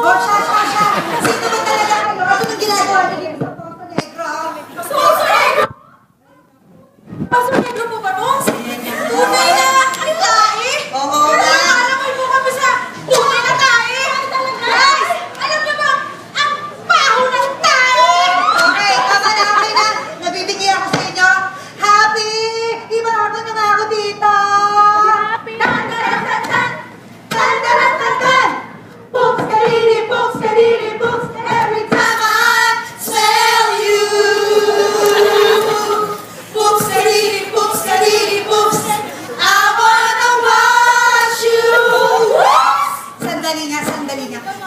Oh, siya. Sino ba talaga kayo? Ano nang ginagawa niyo sa Poso Negro? Poso Negro? Poso Negro po ba to? Tunay na tae? Oo Pero nga. alam mo po kami sa tunay na tae? Guys, alam niyo ba, ang baho ng tae! Okay, tama na. Nabibigay ako sa inyo. Happy! Ibago na nga ako dito! Happy! Tan! Books, kadiri, books, every time I smell you. Books, kadiri, books, I wanna watch you. Sandali nga.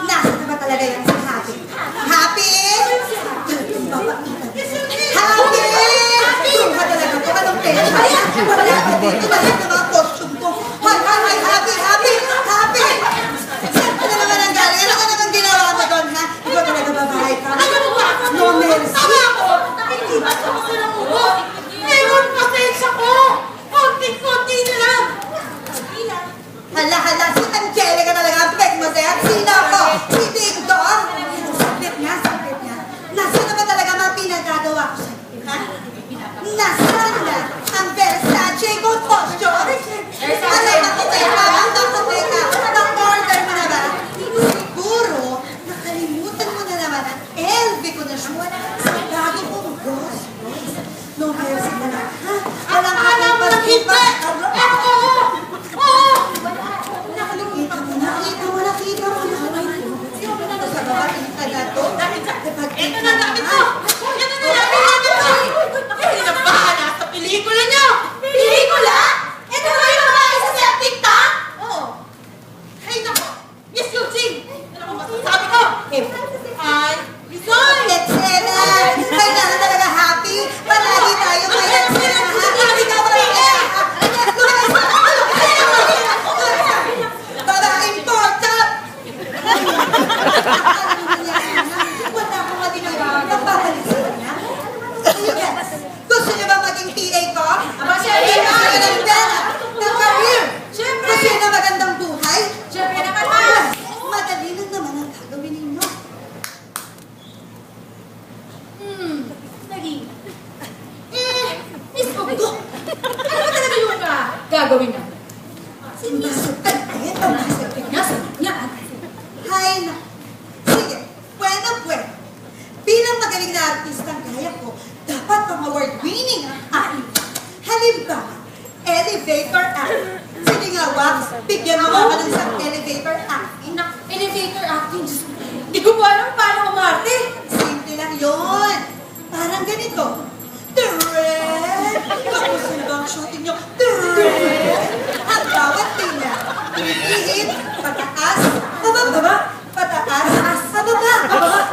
Nasa na ba talaga yan si Happy? Happy! Happy! Yung ka talaga ko, anong pera? Wala ka dito, lahat ng mga costume ko. Hi, Happy! Saan ka na naman ang galing? Ano ka naman ginawa mo doon, ha? Ikaw talaga babahay ka? Ano ba? No mercy! Tama ako! Hindi ba ito kasi ng ulo? Ngayon, pasensya ko! Konti-konti na lang! Hala, si Angelica talaga ang peg mo sa'yo. Sino ako? Si Ding Dong? Saglit nga. Nasaan na ba talaga mga pinagagawa ko sa'yo? Ha? Nasaan na ang Versace gold costume? Ako, teka. Nang-order mo na ba? Siguro, nakalimutan mo na naman ang LV ko na shoot sa bago kong Rolls Royce. No mercy na lang, ha? Walang Alam mo na hindi! Nakita mo na. Sa babaeng ka na to. Ito na namin to! Hindi na bahala sa pelikula niyo! Pelikula? Ito ba yung babae sa septic tank? Oo. Ay, nako! Miss Eugene! Ano ba masasabi ko? Ay, Lizon! Letsena! Kailangan talaga happy. Palagi tayo may Letsena. Happy ka ba? Babaeng portap! Wala akong matinawa. Nagpapalik sa kanya. Gusto niyo ba maging PA ko? Aba, siyempre Gusto naman. niyo ng pera? Ng career? Siyempre. Gusto niyo ng magandang buhay? Siyempre naman, ma'am! Madali lang naman ang gagawin ninyo. Lagi. Miss Ogo! Ano ba talaga yung gagawin natin? Sinasukan ka yan. Sinasukan niya. Niya. Hay na. Sige. Bueno. Bilang magaling na artistang gaya ko, dapat pang award-winning ang aking. Halimbawa, elevator act. Sige nga, Wax. Bigyan mo ako ng isang elevator acting. Elevator acting. Hindi ko po alam paano umarte. Simple lang yun. Parang ganito. Direct! Kapusin na ba ang shooting nyo? Direct! Ang bawat tina. Ihit, pataas, pababa, pataas, pababa. Parang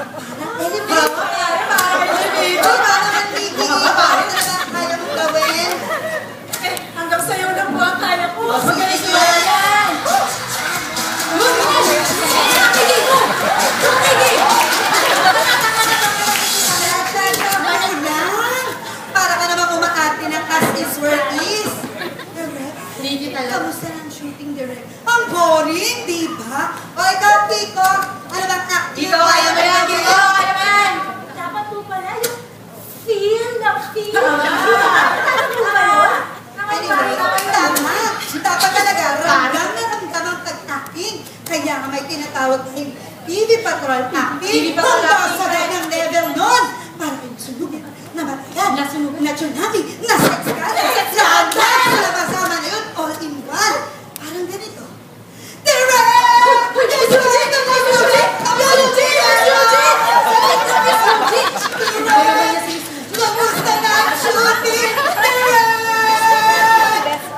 elevator. Parang elevator. Parang mantigil. Parang talaga kaya mong gawin. Hanggang sa'yo lang po ang kaya ko. Magaling ko yan. Para ka naman kumaarte ng as is where is. Direct? Digital. Kamusta ng shooting, Direct? Ang boring, di ba? O ikaw, Kiko, ano bang acting? Ikaw, kaya mo yan, Kiko. Kaya mo yan. Dapat po pala yung feel na feel. Tama. Ano po ba yun? Anyway, tama. Dapat talaga, ramdam na ramdam ang pag-acting. Kaya nga may tinatawag kayong TV Patrol acting. TV Patrol Kung acting. basa rin ang level nun. Para kayong sunugan, namatayan, na tsunami, na sex ka, lahat sa labasama na yun, all in one. Parang ganito. Kamusta na ang shooting?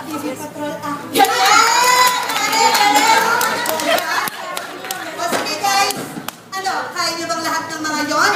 TV Patrol acting. O sige guys, ano, kaya niyo bang lahat ng mga yon?